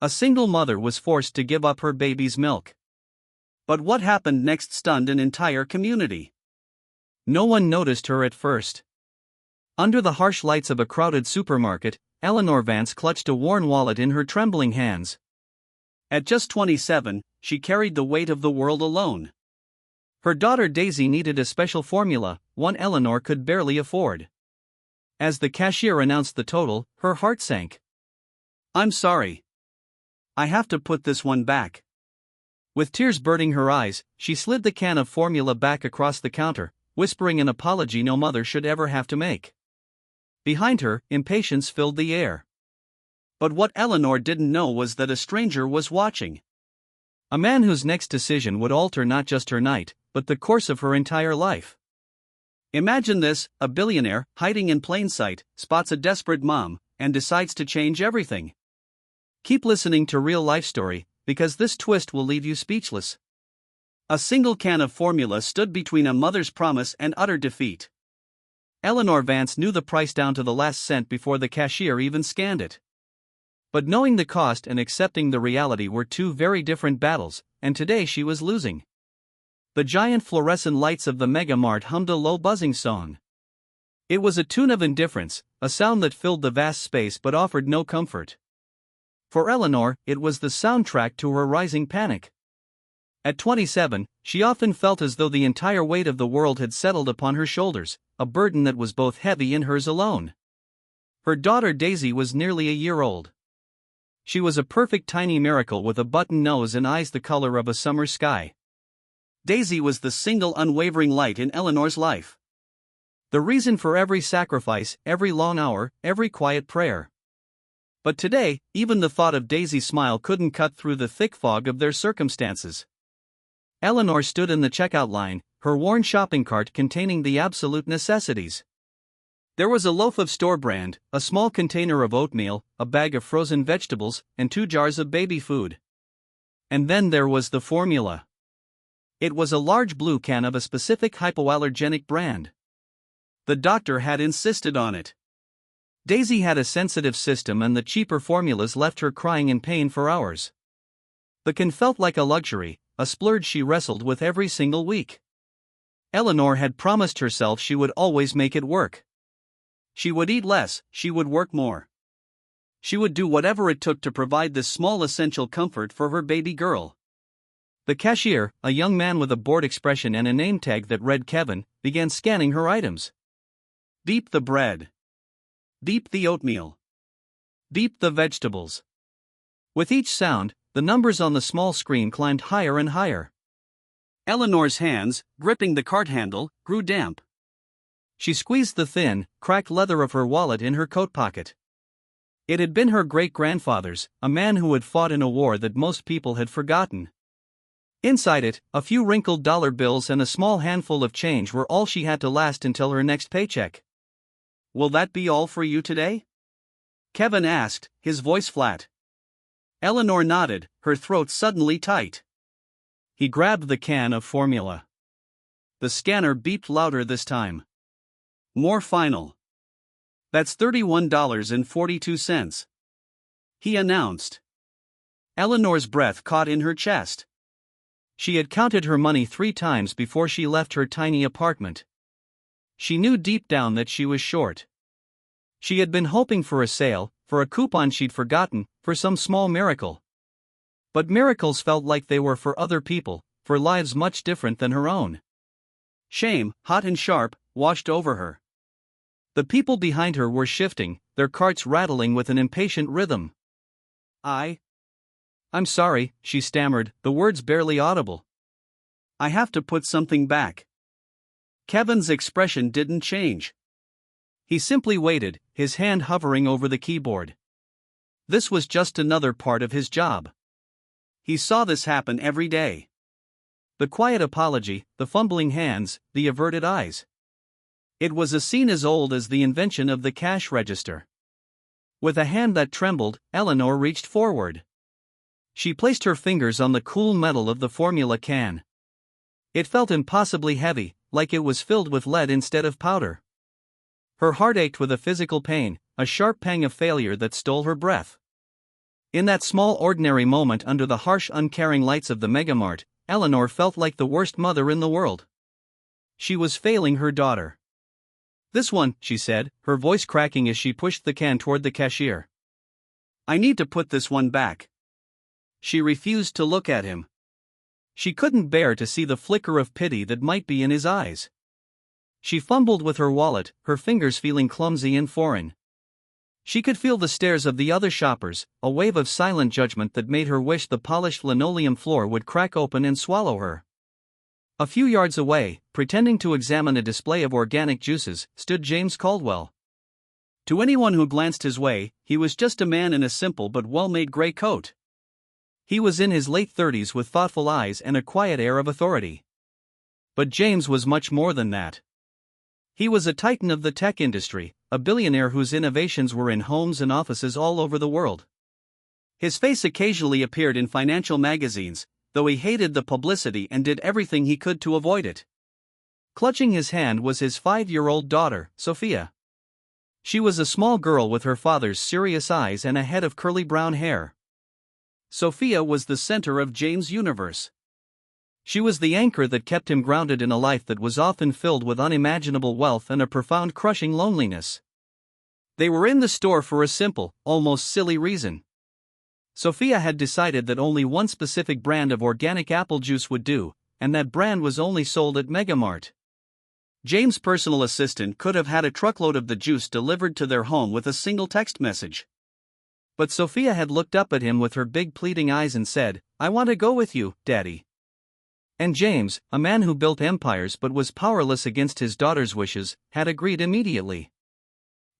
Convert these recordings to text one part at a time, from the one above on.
A single mother was forced to give up her baby's milk. But what happened next stunned an entire community. No one noticed her at first. Under the harsh lights of a crowded supermarket, Eleanor Vance clutched a worn wallet in her trembling hands. At just 27, she carried the weight of the world alone. Her daughter Daisy needed a special formula, one Eleanor could barely afford. As the cashier announced the total, her heart sank. "I'm sorry. I have to put this one back." With tears burning her eyes, she slid the can of formula back across the counter, whispering an apology no mother should ever have to make. Behind her, impatience filled the air. But what Eleanor didn't know was that a stranger was watching. A man whose next decision would alter not just her night, but the course of her entire life. Imagine this: a billionaire, hiding in plain sight, spots a desperate mom, and decides to change everything. Keep listening to Real Life Story, because this twist will leave you speechless. A single can of formula stood between a mother's promise and utter defeat. Eleanor Vance knew the price down to the last cent before the cashier even scanned it. But knowing the cost and accepting the reality were two very different battles, and today she was losing. The giant fluorescent lights of the Mega Mart hummed a low buzzing song. It was a tune of indifference, a sound that filled the vast space but offered no comfort. For Eleanor, it was the soundtrack to her rising panic. At 27, she often felt as though the entire weight of the world had settled upon her shoulders, a burden that was both heavy and hers alone. Her daughter Daisy was nearly a year old. She was a perfect tiny miracle with a button nose and eyes the color of a summer sky. Daisy was the single unwavering light in Eleanor's life. The reason for every sacrifice, every long hour, every quiet prayer. But today, even the thought of Daisy's smile couldn't cut through the thick fog of their circumstances. Eleanor stood in the checkout line, her worn shopping cart containing the absolute necessities. There was a loaf of store brand, a small container of oatmeal, a bag of frozen vegetables, and 2 jars of baby food. And then there was the formula. It was a large blue can of a specific hypoallergenic brand. The doctor had insisted on it. Daisy had a sensitive system and the cheaper formulas left her crying in pain for hours. The can felt like a luxury, a splurge she wrestled with every single week. Eleanor had promised herself she would always make it work. She would eat less, she would work more. She would do whatever it took to provide this small essential comfort for her baby girl. The cashier, a young man with a bored expression and a name tag that read Kevin, began scanning her items. Deep the bread. Deep the oatmeal. Deep the vegetables. With each sound, the numbers on the small screen climbed higher and higher. Eleanor's hands, gripping the cart handle, grew damp. She squeezed the thin, cracked leather of her wallet in her coat pocket. It had been her great-grandfather's, a man who had fought in a war that most people had forgotten. Inside it, a few wrinkled dollar bills and a small handful of change were all she had to last until her next paycheck. "Will that be all for you today?" Kevin asked, his voice flat. Eleanor nodded, her throat suddenly tight. He grabbed the can of formula. The scanner beeped louder this time. More final. "That's $31.42. He announced. Eleanor's breath caught in her chest. She had counted her money 3 times before she left her tiny apartment. She knew deep down that she was short. She had been hoping for a sale, for a coupon she'd forgotten, for some small miracle. But miracles felt like they were for other people, for lives much different than her own. Shame, hot and sharp, washed over her. The people behind her were shifting, their carts rattling with an impatient rhythm. I'm sorry," she stammered, the words barely audible. "I have to put something back." Kevin's expression didn't change. He simply waited, his hand hovering over the keyboard. This was just another part of his job. He saw this happen every day. The quiet apology, the fumbling hands, the averted eyes. It was a scene as old as the invention of the cash register. With a hand that trembled, Eleanor reached forward. She placed her fingers on the cool metal of the formula can. It felt impossibly heavy, like it was filled with lead instead of powder. Her heart ached with a physical pain, a sharp pang of failure that stole her breath. In that small ordinary moment under the harsh uncaring lights of the megamart, Eleanor felt like the worst mother in the world. She was failing her daughter. "This one," she said, her voice cracking as she pushed the can toward the cashier. "I need to put this one back." She refused to look at him. She couldn't bear to see the flicker of pity that might be in his eyes. She fumbled with her wallet, her fingers feeling clumsy and foreign. She could feel the stares of the other shoppers, a wave of silent judgment that made her wish the polished linoleum floor would crack open and swallow her. A few yards away, pretending to examine a display of organic juices, stood James Caldwell. To anyone who glanced his way, he was just a man in a simple but well-made gray coat. He was in his late 30s with thoughtful eyes and a quiet air of authority. But James was much more than that. He was a titan of the tech industry, a billionaire whose innovations were in homes and offices all over the world. His face occasionally appeared in financial magazines, though he hated the publicity and did everything he could to avoid it. Clutching his hand was his 5-year-old daughter, Sophia. She was a small girl with her father's serious eyes and a head of curly brown hair. Sophia was the center of James' universe. She was the anchor that kept him grounded in a life that was often filled with unimaginable wealth and a profound crushing loneliness. They were in the store for a simple, almost silly reason. Sophia had decided that only one specific brand of organic apple juice would do, and that brand was only sold at Megamart. James' personal assistant could have had a truckload of the juice delivered to their home with a single text message. But Sophia had looked up at him with her big pleading eyes and said, "I want to go with you, Daddy." And James, a man who built empires but was powerless against his daughter's wishes, had agreed immediately.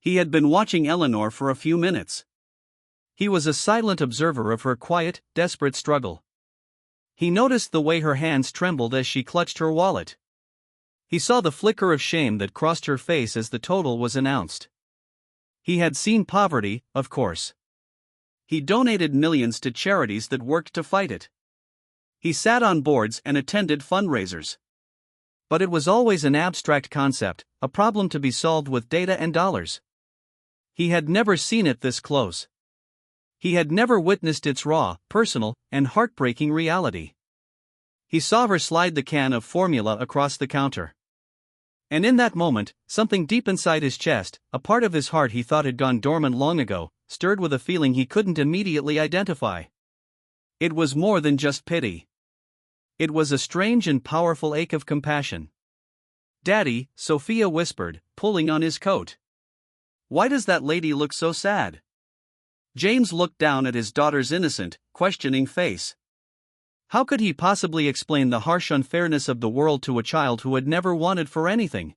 He had been watching Eleanor for a few minutes. He was a silent observer of her quiet, desperate struggle. He noticed the way her hands trembled as she clutched her wallet. He saw the flicker of shame that crossed her face as the total was announced. He had seen poverty, of course. He donated millions to charities that worked to fight it. He sat on boards and attended fundraisers. But it was always an abstract concept, a problem to be solved with data and dollars. He had never seen it this close. He had never witnessed its raw, personal, and heartbreaking reality. He saw her slide the can of formula across the counter. And in that moment, something deep inside his chest, a part of his heart he thought had gone dormant long ago, stirred with a feeling he couldn't immediately identify. It was more than just pity. It was a strange and powerful ache of compassion. "Daddy," Sophia whispered, pulling on his coat. "Why does that lady look so sad?" James looked down at his daughter's innocent, questioning face. How could he possibly explain the harsh unfairness of the world to a child who had never wanted for anything?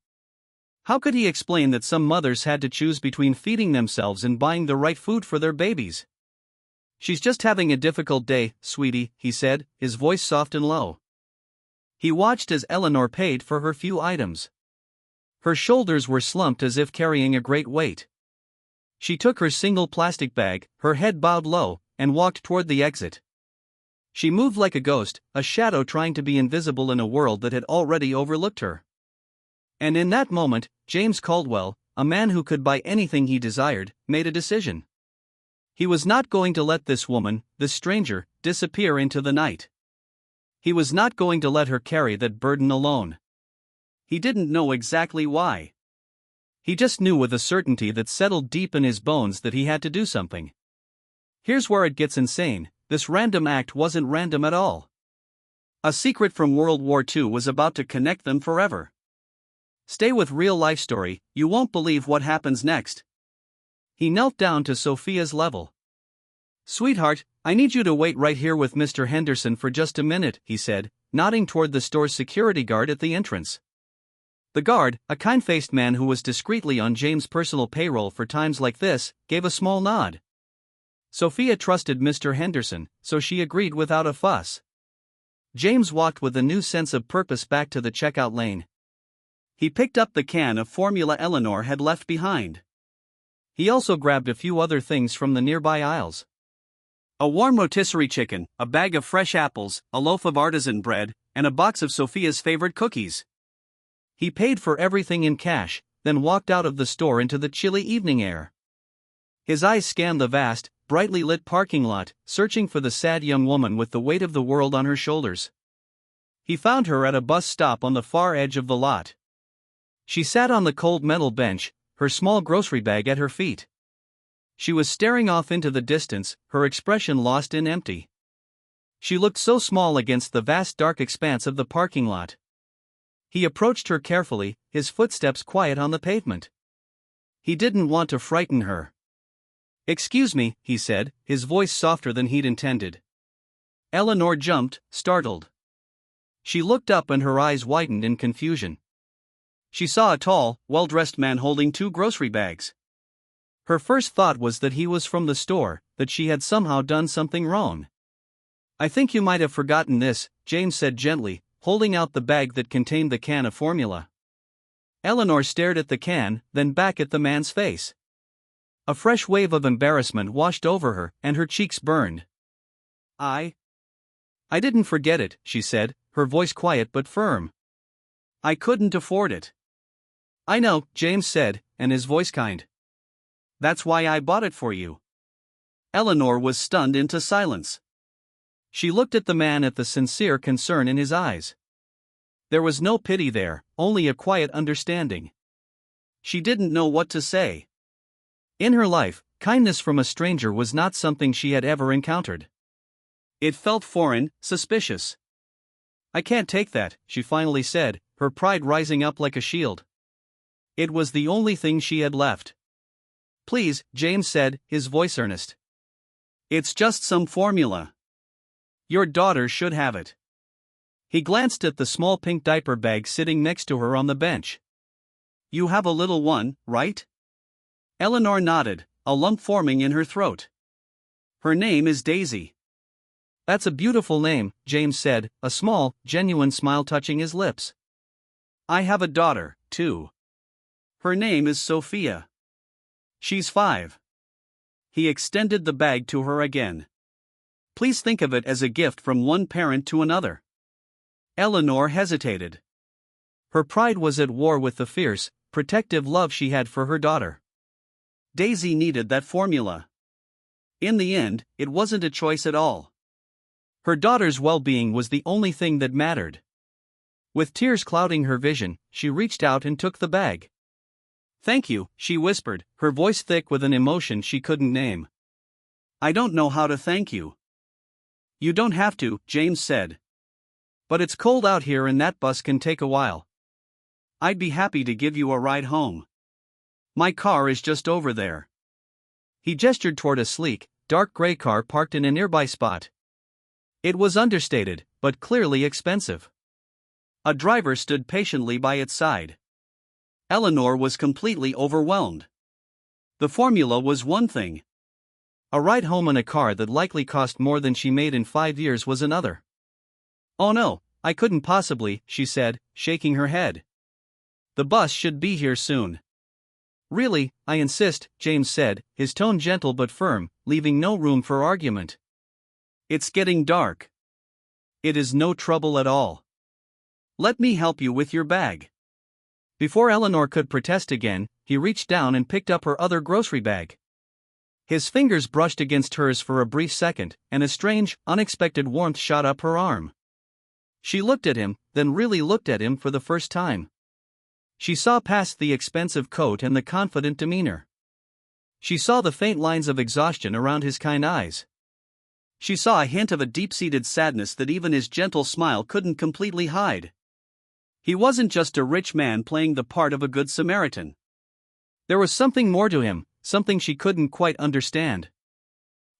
How could he explain that some mothers had to choose between feeding themselves and buying the right food for their babies? "She's just having a difficult day, sweetie," he said, his voice soft and low. He watched as Eleanor paid for her few items. Her shoulders were slumped as if carrying a great weight. She took her single plastic bag, her head bowed low, and walked toward the exit. She moved like a ghost, a shadow trying to be invisible in a world that had already overlooked her. And in that moment, James Caldwell, a man who could buy anything he desired, made a decision. He was not going to let this woman, this stranger, disappear into the night. He was not going to let her carry that burden alone. He didn't know exactly why. He just knew with a certainty that settled deep in his bones that he had to do something. Here's where it gets insane: this random act wasn't random at all. A secret from World War II was about to connect them forever. Stay with real life story, you won't believe what happens next. He knelt down to Sophia's level. "Sweetheart, I need you to wait right here with Mr. Henderson for just a minute," he said, nodding toward the store's security guard at the entrance. The guard, a kind-faced man who was discreetly on James' personal payroll for times like this, gave a small nod. Sophia trusted Mr. Henderson, so she agreed without a fuss. James walked with a new sense of purpose back to the checkout lane. He picked up the can of formula Eleanor had left behind. He also grabbed a few other things from the nearby aisles. A warm rotisserie chicken, a bag of fresh apples, a loaf of artisan bread, and a box of Sophia's favorite cookies. He paid for everything in cash, then walked out of the store into the chilly evening air. His eyes scanned the vast, brightly lit parking lot, searching for the sad young woman with the weight of the world on her shoulders. He found her at a bus stop on the far edge of the lot. She sat on the cold metal bench, her small grocery bag at her feet. She was staring off into the distance, her expression lost in empty. She looked so small against the vast dark expanse of the parking lot. He approached her carefully, his footsteps quiet on the pavement. He didn't want to frighten her. "Excuse me," he said, his voice softer than he'd intended. Eleanor jumped, startled. She looked up and her eyes widened in confusion. She saw a tall, well-dressed man holding 2 grocery bags. Her first thought was that he was from the store, that she had somehow done something wrong. "I think you might have forgotten this," James said gently, holding out the bag that contained the can of formula. Eleanor stared at the can, then back at the man's face. A fresh wave of embarrassment washed over her, and her cheeks burned. I didn't forget it," she said, her voice quiet but firm. "I couldn't afford it." "I know," James said, and his voice kind. "That's why I bought it for you." Eleanor was stunned into silence. She looked at the man at the sincere concern in his eyes. There was no pity there, only a quiet understanding. She didn't know what to say. In her life, kindness from a stranger was not something she had ever encountered. It felt foreign, suspicious. "I can't take that," she finally said, her pride rising up like a shield. It was the only thing she had left. "Please," James said, his voice earnest. "It's just some formula. Your daughter should have it." He glanced at the small pink diaper bag sitting next to her on the bench. "You have a little one, right?" Eleanor nodded, a lump forming in her throat. "Her name is Daisy." "That's a beautiful name," James said, a small, genuine smile touching his lips. "I have a daughter, too. Her name is Sophia. She's 5. He extended the bag to her again. "Please think of it as a gift from one parent to another." Eleanor hesitated. Her pride was at war with the fierce, protective love she had for her daughter. Daisy needed that formula. In the end, it wasn't a choice at all. Her daughter's well-being was the only thing that mattered. With tears clouding her vision, she reached out and took the bag. "Thank you," she whispered, her voice thick with an emotion she couldn't name. "I don't know how to thank you." "You don't have to," James said. "But it's cold out here and that bus can take a while. I'd be happy to give you a ride home. My car is just over there." He gestured toward a sleek, dark gray car parked in a nearby spot. It was understated, but clearly expensive. A driver stood patiently by its side. Eleanor was completely overwhelmed. The formula was one thing. A ride home in a car that likely cost more than she made in 5 years was another. "Oh no, I couldn't possibly," she said, shaking her head. "The bus should be here soon." "Really, I insist," James said, his tone gentle but firm, leaving no room for argument. "It's getting dark." "It is no trouble at all. Let me help you with your bag." Before Eleanor could protest again, he reached down and picked up her other grocery bag. His fingers brushed against hers for a brief second, and a strange, unexpected warmth shot up her arm. She looked at him, then really looked at him for the first time. She saw past the expensive coat and the confident demeanor. She saw the faint lines of exhaustion around his kind eyes. She saw a hint of a deep-seated sadness that even his gentle smile couldn't completely hide. He wasn't just a rich man playing the part of a good Samaritan. There was something more to him, something she couldn't quite understand.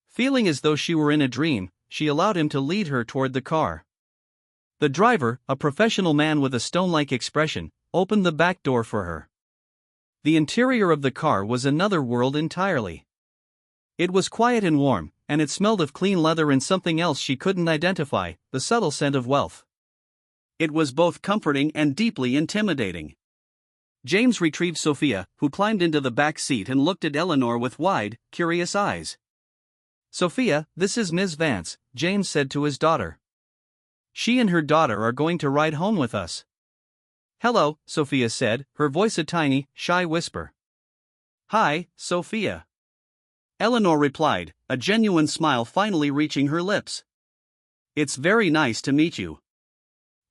Feeling as though she were in a dream, she allowed him to lead her toward the car. The driver, a professional man with a stone-like expression, opened the back door for her. The interior of the car was another world entirely. It was quiet and warm, and it smelled of clean leather and something else she couldn't identify, the subtle scent of wealth. It was both comforting and deeply intimidating. James retrieved Sophia, who climbed into the back seat and looked at Eleanor with wide, curious eyes. "Sophia, this is Ms. Vance," James said to his daughter. "She and her daughter are going to ride home with us." "Hello," Sophia said, her voice a tiny, shy whisper. "Hi, Sophia." Eleanor replied, a genuine smile finally reaching her lips. It's very nice to meet you.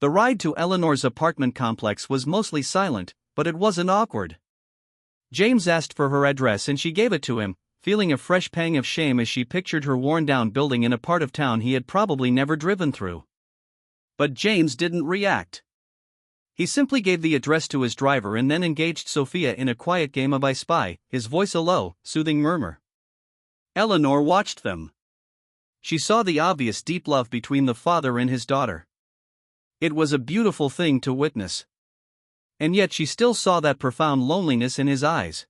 The ride to Eleanor's apartment complex was mostly silent, but it wasn't awkward. James asked for her address and she gave it to him, feeling a fresh pang of shame as she pictured her worn-down building in a part of town he had probably never driven through. But James didn't react. He simply gave the address to his driver and then engaged Sophia in a quiet game of I Spy, his voice a low, soothing murmur. Eleanor watched them. She saw the obvious deep love between the father and his daughter. It was a beautiful thing to witness. And yet she still saw that profound loneliness in his eyes.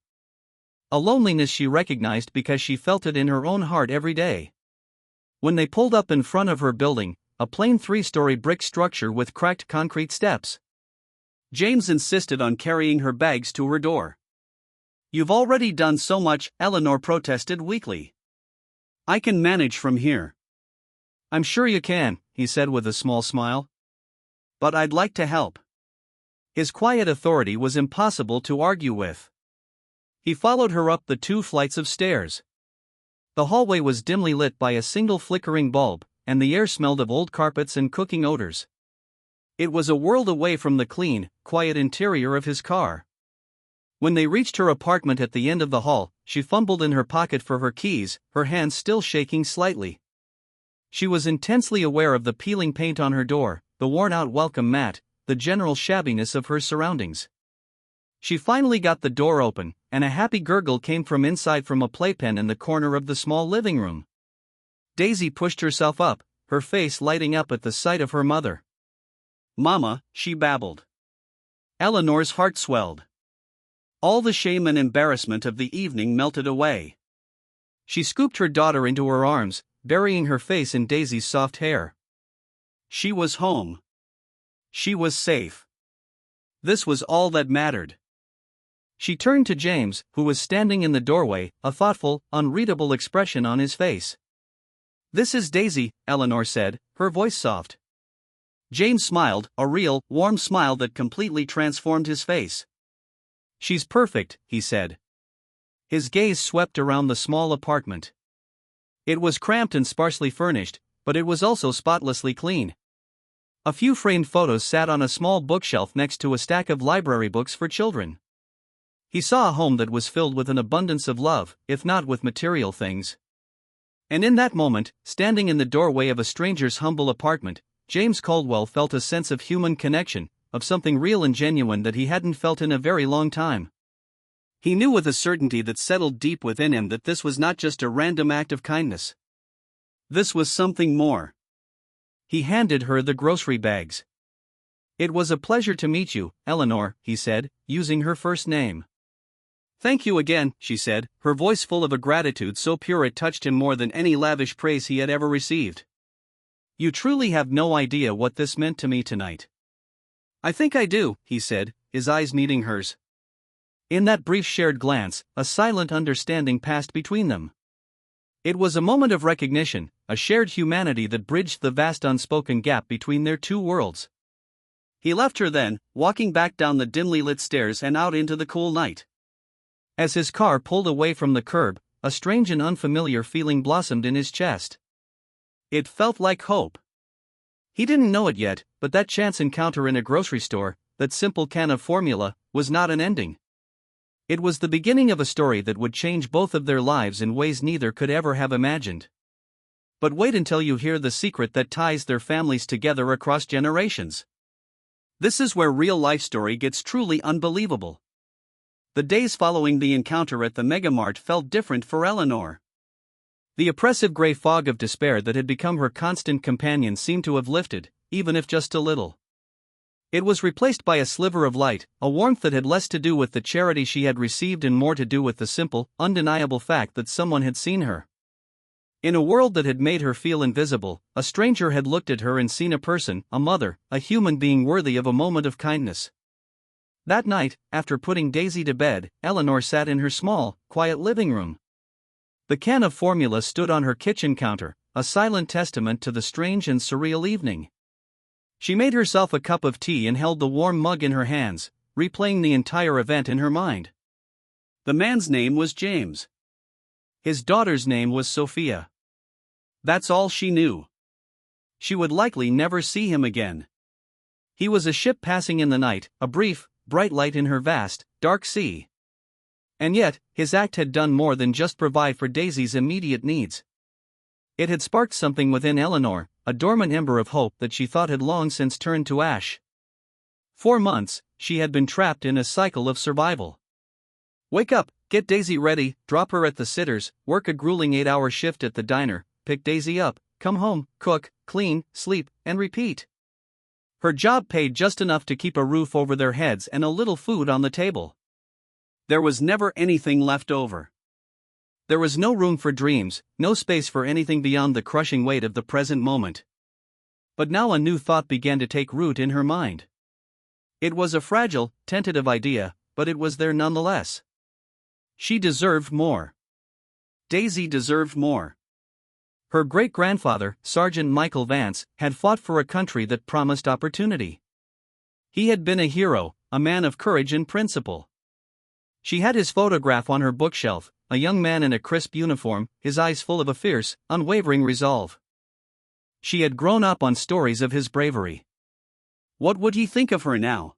A loneliness she recognized because she felt it in her own heart every day. When they pulled up in front of her building, a plain 3-story brick structure with cracked concrete steps, James insisted on carrying her bags to her door. You've already done so much, Eleanor protested weakly. I can manage from here. I'm sure you can, he said with a small smile. But I'd like to help. His quiet authority was impossible to argue with. He followed her up the 2 flights of stairs. The hallway was dimly lit by a single flickering bulb, and the air smelled of old carpets and cooking odors. It was a world away from the clean, quiet interior of his car. When they reached her apartment at the end of the hall, she fumbled in her pocket for her keys, her hands still shaking slightly. She was intensely aware of the peeling paint on her door, the worn-out welcome mat, the general shabbiness of her surroundings. She finally got the door open, and a happy gurgle came from inside from a playpen in the corner of the small living room. Daisy pushed herself up, her face lighting up at the sight of her mother. Mama, she babbled. Eleanor's heart swelled. All the shame and embarrassment of the evening melted away. She scooped her daughter into her arms, burying her face in Daisy's soft hair. She was home. She was safe. This was all that mattered. She turned to James, who was standing in the doorway, a thoughtful, unreadable expression on his face. This is Daisy, Eleanor said, her voice soft. James smiled, a real, warm smile that completely transformed his face. She's perfect, he said. His gaze swept around the small apartment. It was cramped and sparsely furnished, but it was also spotlessly clean. A few framed photos sat on a small bookshelf next to a stack of library books for children. He saw a home that was filled with an abundance of love, if not with material things. And in that moment, standing in the doorway of a stranger's humble apartment, James Caldwell felt a sense of human connection, of something real and genuine that he hadn't felt in a very long time. He knew with a certainty that settled deep within him that this was not just a random act of kindness. This was something more. He handed her the grocery bags. It was a pleasure to meet you, Eleanor, he said, using her first name. Thank you again, she said, her voice full of a gratitude so pure it touched him more than any lavish praise he had ever received. You truly have no idea what this meant to me tonight. I think I do, he said, his eyes meeting hers. In that brief shared glance, a silent understanding passed between them. It was a moment of recognition, a shared humanity that bridged the vast unspoken gap between their 2 worlds. He left her then, walking back down the dimly lit stairs and out into the cool night. As his car pulled away from the curb, a strange and unfamiliar feeling blossomed in his chest. It felt like hope. He didn't know it yet, but that chance encounter in a grocery store, that simple can of formula, was not an ending. It was the beginning of a story that would change both of their lives in ways neither could ever have imagined. But wait until you hear the secret that ties their families together across generations. This is where real-life story gets truly unbelievable. The days following the encounter at the Megamart felt different for Eleanor. The oppressive gray fog of despair that had become her constant companion seemed to have lifted, even if just a little. It was replaced by a sliver of light, a warmth that had less to do with the charity she had received and more to do with the simple, undeniable fact that someone had seen her. In a world that had made her feel invisible, a stranger had looked at her and seen a person, a mother, a human being worthy of a moment of kindness. That night, after putting Daisy to bed, Eleanor sat in her small, quiet living room. The can of formula stood on her kitchen counter, a silent testament to the strange and surreal evening. She made herself a cup of tea and held the warm mug in her hands, replaying the entire event in her mind. The man's name was James. His daughter's name was Sophia. That's all she knew. She would likely never see him again. He was a ship passing in the night, a brief, bright light in her vast, dark sea. And yet, his act had done more than just provide for Daisy's immediate needs. It had sparked something within Eleanor, a dormant ember of hope that she thought had long since turned to ash. For months, she had been trapped in a cycle of survival. Wake up, get Daisy ready, drop her at the sitter's, work a grueling 8-hour shift at the diner, pick Daisy up, come home, cook, clean, sleep, and repeat. Her job paid just enough to keep a roof over their heads and a little food on the table. There was never anything left over. There was no room for dreams, no space for anything beyond the crushing weight of the present moment. But now a new thought began to take root in her mind. It was a fragile, tentative idea, but it was there nonetheless. She deserved more. Daisy deserved more. Her great-grandfather, Sergeant Michael Vance, had fought for a country that promised opportunity. He had been a hero, a man of courage and principle. She had his photograph on her bookshelf, a young man in a crisp uniform, his eyes full of a fierce, unwavering resolve. She had grown up on stories of his bravery. What would he think of her now?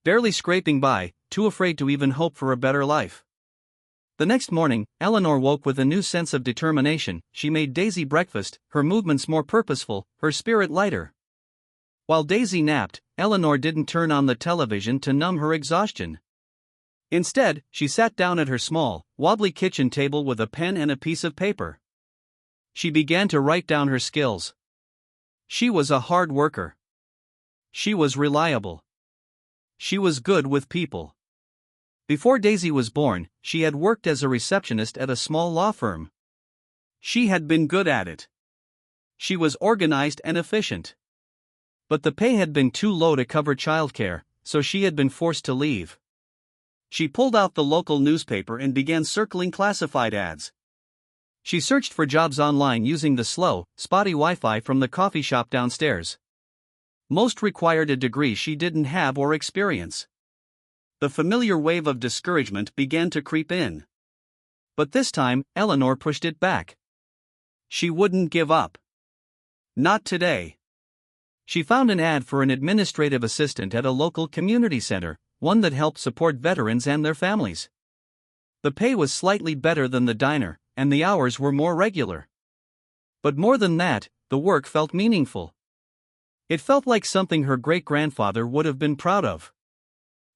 Barely scraping by, too afraid to even hope for a better life. The next morning, Eleanor woke with a new sense of determination. She made Daisy breakfast, her movements more purposeful, her spirit lighter. While Daisy napped, Eleanor didn't turn on the television to numb her exhaustion. Instead, she sat down at her small, wobbly kitchen table with a pen and a piece of paper. She began to write down her skills. She was a hard worker. She was reliable. She was good with people. Before Daisy was born, she had worked as a receptionist at a small law firm. She had been good at it. She was organized and efficient. But the pay had been too low to cover childcare, so she had been forced to leave. She pulled out the local newspaper and began circling classified ads. She searched for jobs online using the slow, spotty Wi-Fi from the coffee shop downstairs. Most required a degree she didn't have or experience. The familiar wave of discouragement began to creep in. But this time, Eleanor pushed it back. She wouldn't give up. Not today. She found an ad for an administrative assistant at a local community center, one that helped support veterans and their families. The pay was slightly better than the diner, and the hours were more regular. But more than that, the work felt meaningful. It felt like something her great-grandfather would have been proud of.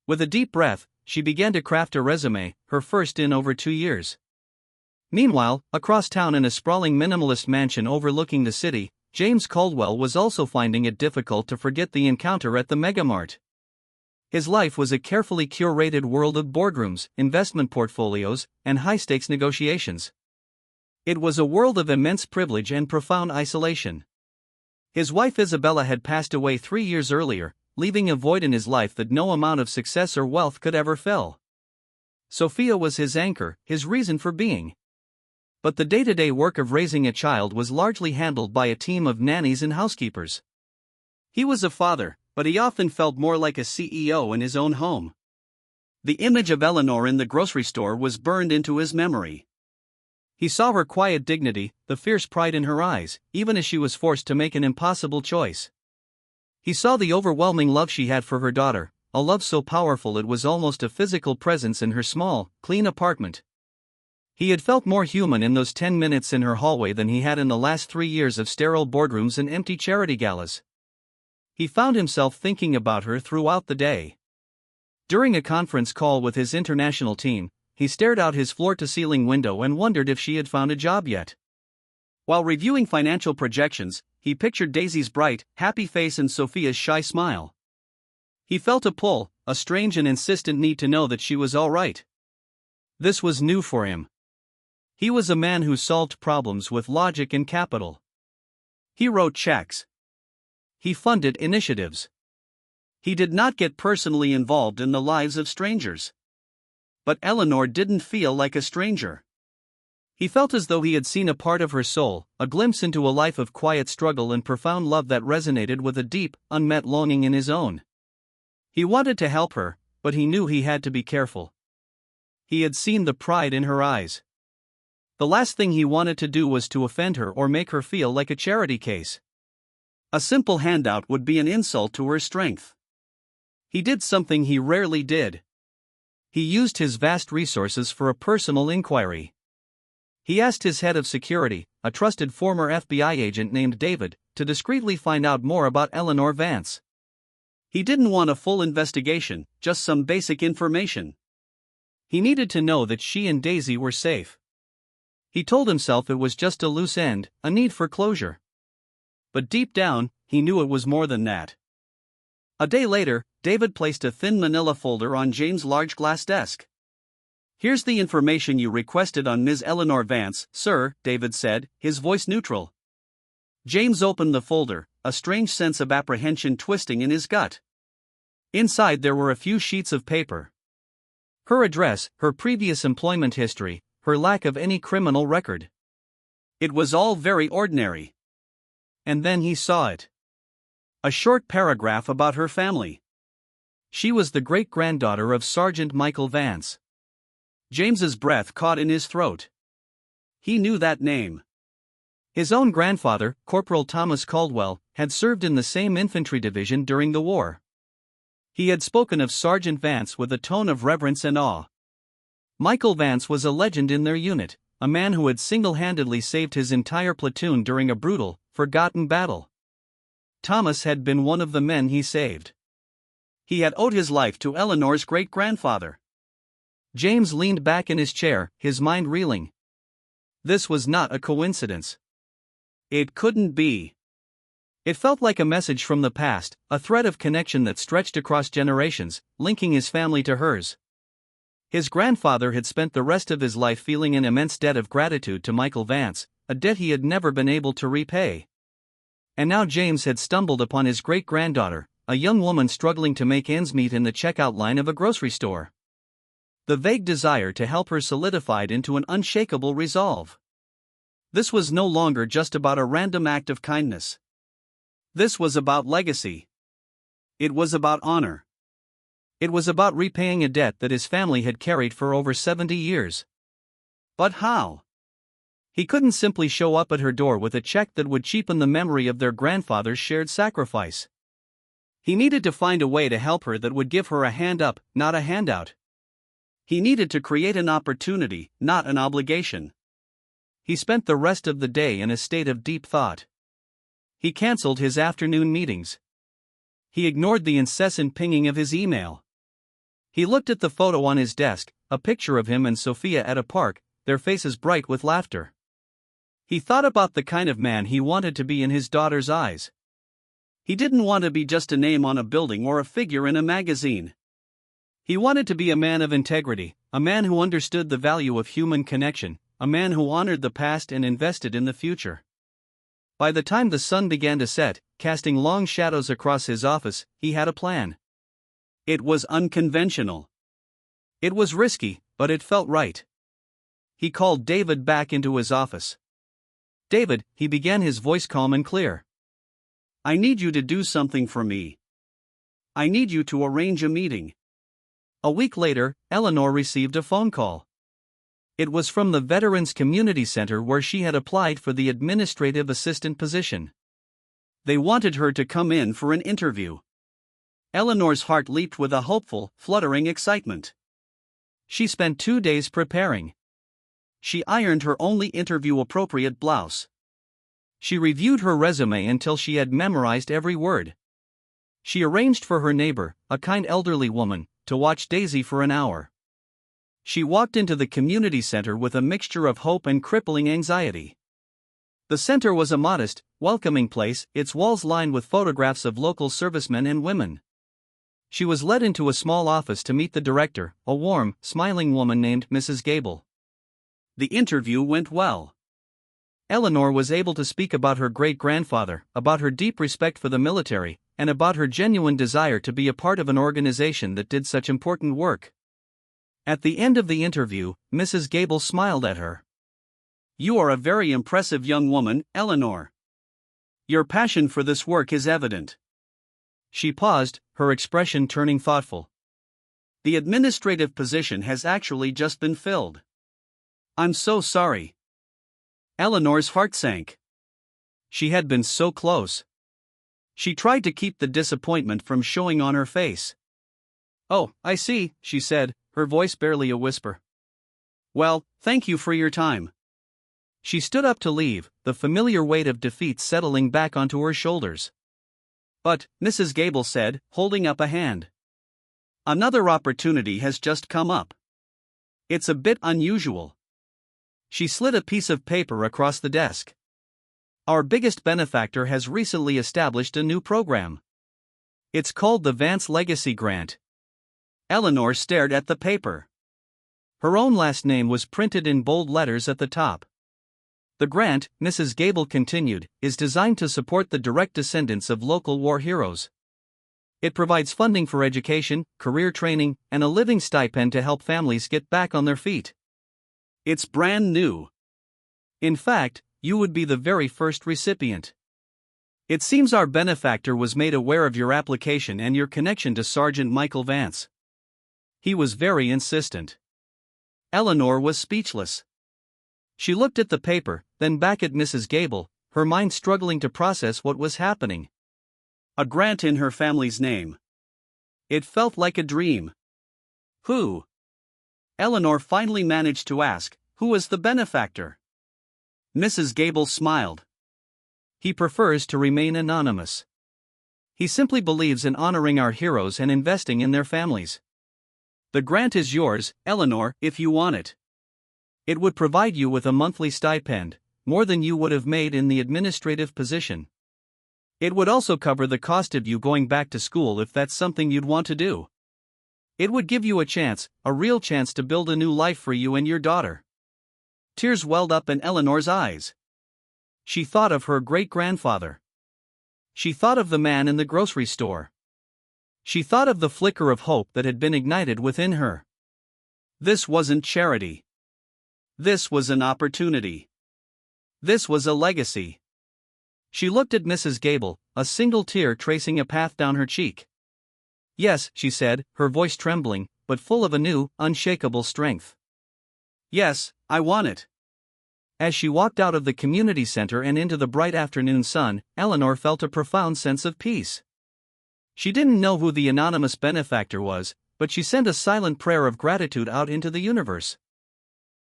With a deep breath, she began to craft a resume, her first in over 2 years. Meanwhile, across town in a sprawling minimalist mansion overlooking the city, James Caldwell was also finding it difficult to forget the encounter at the Megamart. His life was a carefully curated world of boardrooms, investment portfolios, and high-stakes negotiations. It was a world of immense privilege and profound isolation. His wife Isabella had passed away 3 years earlier, leaving a void in his life that no amount of success or wealth could ever fill. Sophia was his anchor, his reason for being. But the day-to-day work of raising a child was largely handled by a team of nannies and housekeepers. He was a father, but he often felt more like a CEO in his own home. The image of Eleanor in the grocery store was burned into his memory. He saw her quiet dignity, the fierce pride in her eyes, even as she was forced to make an impossible choice. He saw the overwhelming love she had for her daughter, a love so powerful it was almost a physical presence in her small, clean apartment. He had felt more human in those 10 minutes in her hallway than he had in the last 3 years of sterile boardrooms and empty charity galas. He found himself thinking about her throughout the day. During a conference call with his international team, he stared out his floor-to-ceiling window and wondered if she had found a job yet. While reviewing financial projections, he pictured Daisy's bright, happy face and Sophia's shy smile. He felt a pull, a strange and insistent need to know that she was all right. This was new for him. He was a man who solved problems with logic and capital. He wrote checks. He funded initiatives. He did not get personally involved in the lives of strangers. But Eleanor didn't feel like a stranger. He felt as though he had seen a part of her soul, a glimpse into a life of quiet struggle and profound love that resonated with a deep, unmet longing in his own. He wanted to help her, but he knew he had to be careful. He had seen the pride in her eyes. The last thing he wanted to do was to offend her or make her feel like a charity case. A simple handout would be an insult to her strength. He did something he rarely did. He used his vast resources for a personal inquiry. He asked his head of security, a trusted former FBI agent named David, to discreetly find out more about Eleanor Vance. He didn't want a full investigation, just some basic information. He needed to know that she and Daisy were safe. He told himself it was just a loose end, a need for closure. But deep down, he knew it was more than that. A day later, David placed a thin manila folder on James' large glass desk. "Here's the information you requested on Ms. Eleanor Vance, sir," David said, his voice neutral. James opened the folder, a strange sense of apprehension twisting in his gut. Inside there were a few sheets of paper. Her address, her previous employment history, her lack of any criminal record. It was all very ordinary. And then he saw it. A short paragraph about her family. She was the great-granddaughter of Sergeant Michael Vance. James's breath caught in his throat. He knew that name. His own grandfather, Corporal Thomas Caldwell, had served in the same infantry division during the war. He had spoken of Sergeant Vance with a tone of reverence and awe. Michael Vance was a legend in their unit, a man who had single-handedly saved his entire platoon during a brutal, forgotten battle. Thomas had been one of the men he saved. He had owed his life to Eleanor's great-grandfather. James leaned back in his chair, his mind reeling. This was not a coincidence. It couldn't be. It felt like a message from the past, a thread of connection that stretched across generations, linking his family to hers. His grandfather had spent the rest of his life feeling an immense debt of gratitude to Michael Vance, a debt he had never been able to repay. And now James had stumbled upon his great-granddaughter, a young woman struggling to make ends meet in the checkout line of a grocery store. The vague desire to help her solidified into an unshakable resolve. This was no longer just about a random act of kindness. This was about legacy. It was about honor. It was about repaying a debt that his family had carried for over 70 years. But how? He couldn't simply show up at her door with a check that would cheapen the memory of their grandfather's shared sacrifice. He needed to find a way to help her that would give her a hand up, not a handout. He needed to create an opportunity, not an obligation. He spent the rest of the day in a state of deep thought. He canceled his afternoon meetings. He ignored the incessant pinging of his email. He looked at the photo on his desk, a picture of him and Sophia at a park, their faces bright with laughter. He thought about the kind of man he wanted to be in his daughter's eyes. He didn't want to be just a name on a building or a figure in a magazine. He wanted to be a man of integrity, a man who understood the value of human connection, a man who honored the past and invested in the future. By the time the sun began to set, casting long shadows across his office, he had a plan. It was unconventional. It was risky, but it felt right. He called David back into his office. "David," he began, his voice calm and clear. "I need you to do something for me. I need you to arrange a meeting." A week later, Eleanor received a phone call. It was from the Veterans Community Center where she had applied for the administrative assistant position. They wanted her to come in for an interview. Eleanor's heart leaped with a hopeful, fluttering excitement. She spent 2 days preparing. She ironed her only interview-appropriate blouse. She reviewed her resume until she had memorized every word. She arranged for her neighbor, a kind elderly woman, to watch Daisy for an hour. She walked into the community center with a mixture of hope and crippling anxiety. The center was a modest, welcoming place, its walls lined with photographs of local servicemen and women. She was led into a small office to meet the director, a warm, smiling woman named Mrs. Gable. The interview went well. Eleanor was able to speak about her great-grandfather, about her deep respect for the military, and about her genuine desire to be a part of an organization that did such important work. At the end of the interview, Mrs. Gable smiled at her. "You are a very impressive young woman, Eleanor. Your passion for this work is evident." She paused, her expression turning thoughtful. "The administrative position has actually just been filled. I'm so sorry." Eleanor's heart sank. She had been so close. She tried to keep the disappointment from showing on her face. "Oh, I see," she said, her voice barely a whisper. "Well, thank you for your time." She stood up to leave, the familiar weight of defeat settling back onto her shoulders. "But," Mrs. Gable said, holding up a hand, "another opportunity has just come up. It's a bit unusual." She slid a piece of paper across the desk. "Our biggest benefactor has recently established a new program. It's called the Vance Legacy Grant." Eleanor stared at the paper. Her own last name was printed in bold letters at the top. "The grant," Mrs. Gable continued, "is designed to support the direct descendants of local war heroes. It provides funding for education, career training, and a living stipend to help families get back on their feet. It's brand new. In fact, you would be the very first recipient. It seems our benefactor was made aware of your application and your connection to Sergeant Michael Vance. He was very insistent." Eleanor was speechless. She looked at the paper, then back at Mrs. Gable, her mind struggling to process what was happening. A grant in her family's name. It felt like a dream. Who? Eleanor finally managed to ask, who was the benefactor? Mrs. Gable smiled. "He prefers to remain anonymous. He simply believes in honoring our heroes and investing in their families. The grant is yours, Eleanor, if you want it. It would provide you with a monthly stipend, more than you would have made in the administrative position. It would also cover the cost of you going back to school if that's something you'd want to do. It would give you a chance, a real chance to build a new life for you and your daughter." Tears welled up in Eleanor's eyes. She thought of her great-grandfather. She thought of the man in the grocery store. She thought of the flicker of hope that had been ignited within her. This wasn't charity. This was an opportunity. This was a legacy. She looked at Mrs. Gable, a single tear tracing a path down her cheek. "Yes," she said, her voice trembling, but full of a new, unshakable strength. "Yes, I want it." As she walked out of the community center and into the bright afternoon sun, Eleanor felt a profound sense of peace. She didn't know who the anonymous benefactor was, but she sent a silent prayer of gratitude out into the universe.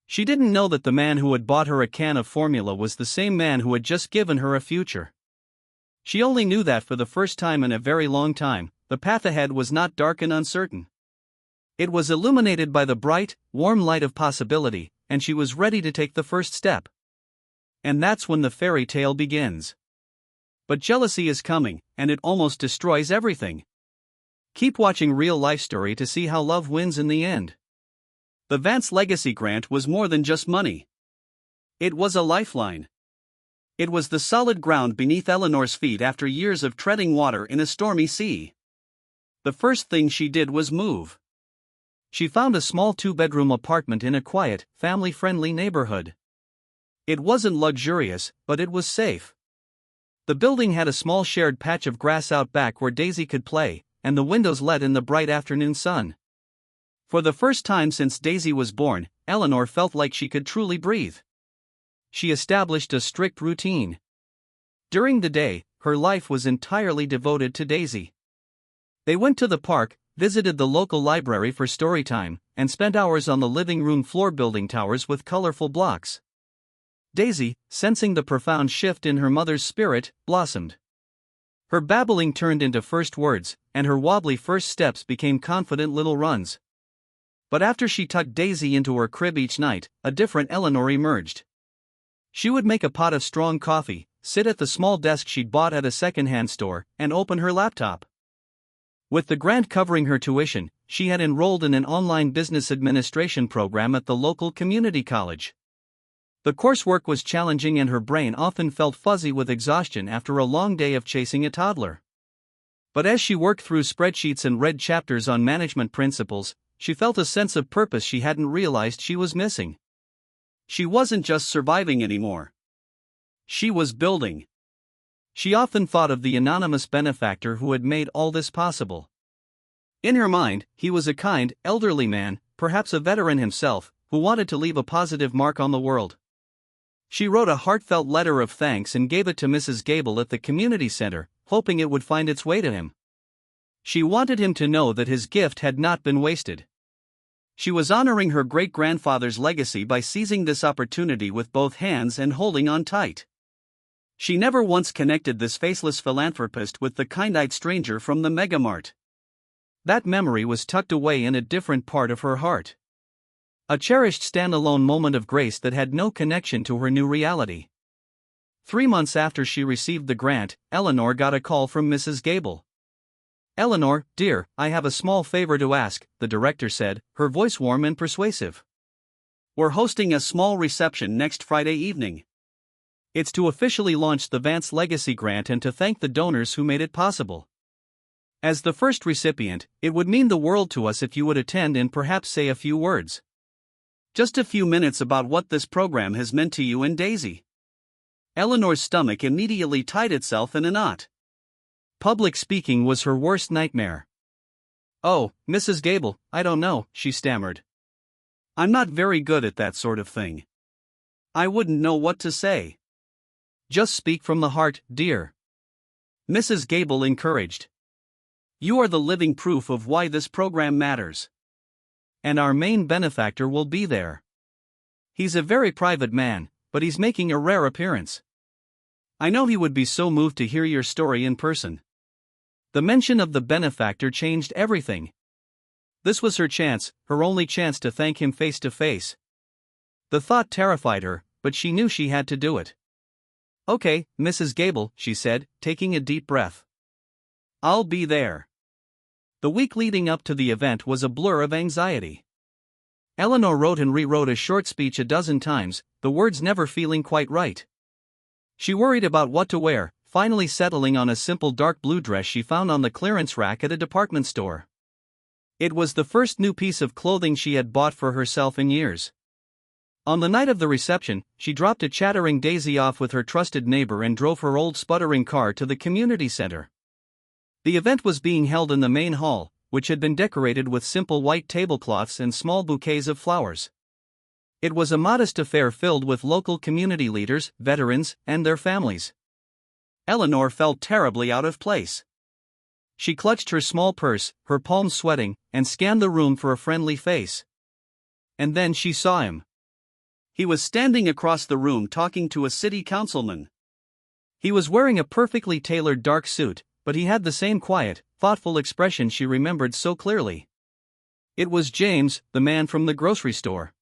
She didn't know that the man who had bought her a can of formula was the same man who had just given her a future. She only knew that for the first time in a very long time, the path ahead was not dark and uncertain. It was illuminated by the bright, warm light of possibility, and she was ready to take the first step. And that's when the fairy tale begins. But jealousy is coming, and it almost destroys everything. Keep watching Real Life Story to see how love wins in the end. The Vance Legacy Grant was more than just money. It was a lifeline. It was the solid ground beneath Eleanor's feet after years of treading water in a stormy sea. The first thing she did was move. She found a small 2-bedroom apartment in a quiet, family-friendly neighborhood. It wasn't luxurious, but it was safe. The building had a small shared patch of grass out back where Daisy could play, and the windows let in the bright afternoon sun. For the first time since Daisy was born, Eleanor felt like she could truly breathe. She established a strict routine. During the day, her life was entirely devoted to Daisy. They went to the park, visited the local library for story time, and spent hours on the living room floor building towers with colorful blocks. Daisy, sensing the profound shift in her mother's spirit, blossomed. Her babbling turned into first words, and her wobbly first steps became confident little runs. But after she tucked Daisy into her crib each night, a different Eleanor emerged. She would make a pot of strong coffee, sit at the small desk she'd bought at a second-hand store, and open her laptop. With the grant covering her tuition, she had enrolled in an online business administration program at the local community college. The coursework was challenging and her brain often felt fuzzy with exhaustion after a long day of chasing a toddler. But as she worked through spreadsheets and read chapters on management principles, she felt a sense of purpose she hadn't realized she was missing. She wasn't just surviving anymore. She was building. She often thought of the anonymous benefactor who had made all this possible. In her mind, he was a kind, elderly man, perhaps a veteran himself, who wanted to leave a positive mark on the world. She wrote a heartfelt letter of thanks and gave it to Mrs. Gable at the community center, hoping it would find its way to him. She wanted him to know that his gift had not been wasted. She was honoring her great-grandfather's legacy by seizing this opportunity with both hands and holding on tight. She never once connected this faceless philanthropist with the kind-eyed stranger from the megamart. That memory was tucked away in a different part of her heart. A cherished standalone moment of grace that had no connection to her new reality. 3 months after she received the grant, Eleanor got a call from Mrs. Gable. "Eleanor, dear, I have a small favor to ask," the director said, her voice warm and persuasive. "We're hosting a small reception next Friday evening. It's to officially launch the Vance Legacy Grant and to thank the donors who made it possible. As the first recipient, it would mean the world to us if you would attend and perhaps say a few words. Just a few minutes about what this program has meant to you and Daisy." Eleanor's stomach immediately tied itself in a knot. Public speaking was her worst nightmare. "Oh, Mrs. Gable, I don't know," she stammered. "I'm not very good at that sort of thing. I wouldn't know what to say." "Just speak from the heart, dear," Mrs. Gable encouraged. "You are the living proof of why this program matters. And our main benefactor will be there. He's a very private man, but he's making a rare appearance. I know he would be so moved to hear your story in person." The mention of the benefactor changed everything. This was her chance, her only chance to thank him face to face. The thought terrified her, but she knew she had to do it. "Okay, Mrs. Gable," she said, taking a deep breath. "I'll be there." The week leading up to the event was a blur of anxiety. Eleanor wrote and rewrote a short speech a dozen times, the words never feeling quite right. She worried about what to wear, finally settling on a simple dark blue dress she found on the clearance rack at a department store. It was the first new piece of clothing she had bought for herself in years. On the night of the reception, she dropped a chattering Daisy off with her trusted neighbor and drove her old sputtering car to the community center. The event was being held in the main hall, which had been decorated with simple white tablecloths and small bouquets of flowers. It was a modest affair filled with local community leaders, veterans, and their families. Eleanor felt terribly out of place. She clutched her small purse, her palms sweating, and scanned the room for a friendly face. And then she saw him. He was standing across the room talking to a city councilman. He was wearing a perfectly tailored dark suit, but he had the same quiet, thoughtful expression she remembered so clearly. It was James, the man from the grocery store.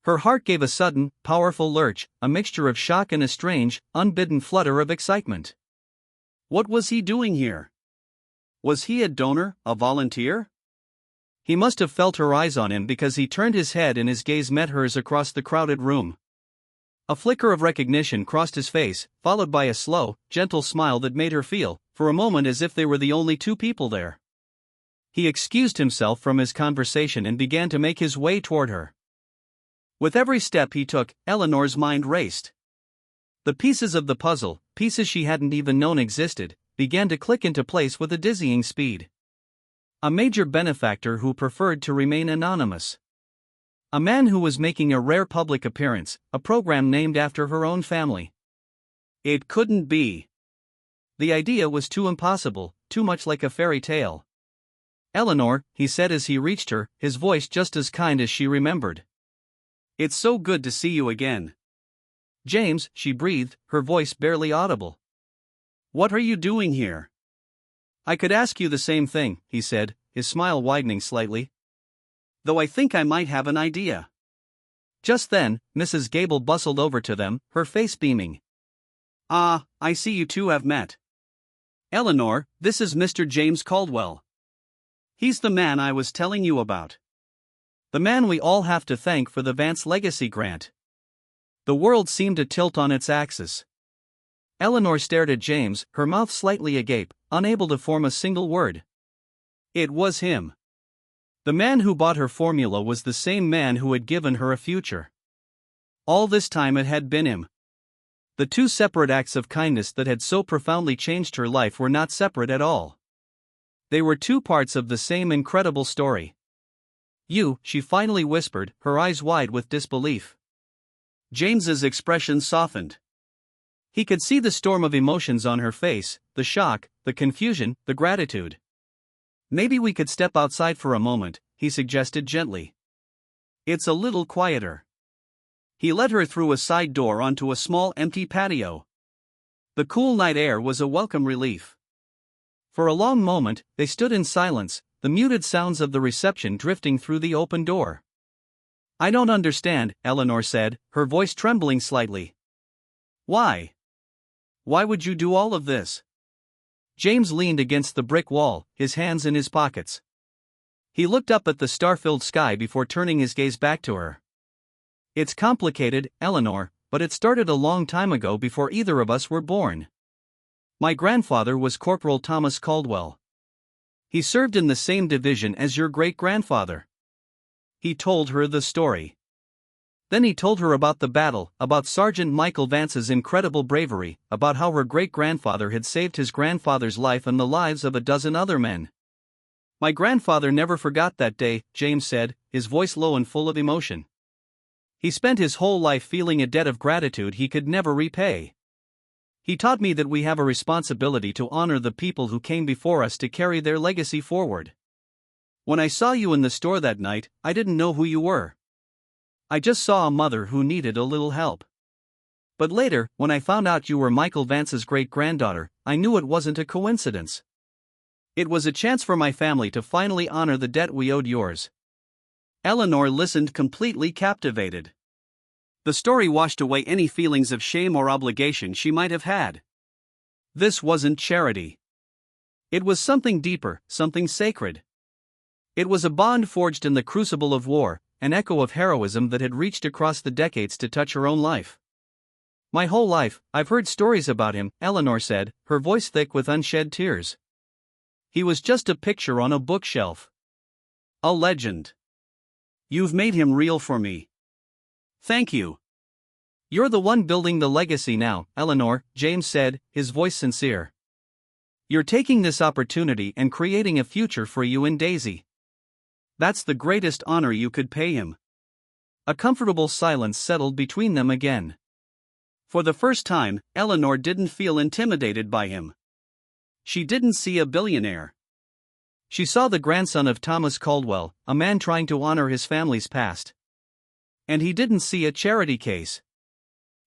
Her heart gave a sudden, powerful lurch, a mixture of shock and a strange, unbidden flutter of excitement. What was he doing here? Was he a donor, a volunteer? He must have felt her eyes on him because he turned his head and his gaze met hers across the crowded room. A flicker of recognition crossed his face, followed by a slow, gentle smile that made her feel, for a moment, as if they were the only two people there. He excused himself from his conversation and began to make his way toward her. With every step he took, Eleanor's mind raced. The pieces of the puzzle, pieces she hadn't even known existed, began to click into place with a dizzying speed. A major benefactor who preferred to remain anonymous. A man who was making a rare public appearance, a program named after her own family. It couldn't be. The idea was too impossible, too much like a fairy tale. "Eleanor," he said as he reached her, his voice just as kind as she remembered. "It's so good to see you again." "James," she breathed, her voice barely audible. "What are you doing here?" "I could ask you the same thing," he said, his smile widening slightly. "Though I think I might have an idea." Just then, Mrs. Gable bustled over to them, her face beaming. "Ah, I see you two have met. Eleanor, this is Mr. James Caldwell. He's the man I was telling you about. The man we all have to thank for the Vance Legacy Grant." The world seemed to tilt on its axis. Eleanor stared at James, her mouth slightly agape, unable to form a single word. It was him. The man who bought her formula was the same man who had given her a future. All this time it had been him. The two separate acts of kindness that had so profoundly changed her life were not separate at all. They were two parts of the same incredible story. "You," she finally whispered, her eyes wide with disbelief. James's expression softened. He could see the storm of emotions on her face, the shock, the confusion, the gratitude. Maybe we could step outside for a moment, he suggested gently. It's a little quieter. He led her through a side door onto a small empty patio. The cool night air was a welcome relief. For a long moment, they stood in silence, the muted sounds of the reception drifting through the open door. I don't understand, Eleanor said, her voice trembling slightly. Why? Why would you do all of this? James leaned against the brick wall, his hands in his pockets. He looked up at the star-filled sky before turning his gaze back to her. It's complicated, Eleanor, but it started a long time ago before either of us were born. My grandfather was Corporal Thomas Caldwell. He served in the same division as your great-grandfather. He told her the story. Then he told her about the battle, about Sergeant Michael Vance's incredible bravery, about how her great-grandfather had saved his grandfather's life and the lives of a dozen other men. My grandfather never forgot that day, James said, his voice low and full of emotion. He spent his whole life feeling a debt of gratitude he could never repay. He taught me that we have a responsibility to honor the people who came before us to carry their legacy forward. When I saw you in the store that night, I didn't know who you were. I just saw a mother who needed a little help. But later, when I found out you were Michael Vance's great-granddaughter, I knew it wasn't a coincidence. It was a chance for my family to finally honor the debt we owed yours. Eleanor listened completely captivated. The story washed away any feelings of shame or obligation she might have had. This wasn't charity. It was something deeper, something sacred. It was a bond forged in the crucible of war, an echo of heroism that had reached across the decades to touch her own life. My whole life, I've heard stories about him, Eleanor said, her voice thick with unshed tears. He was just a picture on a bookshelf. A legend. You've made him real for me. Thank you. You're the one building the legacy now, Eleanor, James said, his voice sincere. You're taking this opportunity and creating a future for you and Daisy. That's the greatest honor you could pay him. A comfortable silence settled between them again. For the first time, Eleanor didn't feel intimidated by him. She didn't see a billionaire. She saw the grandson of Thomas Caldwell, a man trying to honor his family's past. And he didn't see a charity case.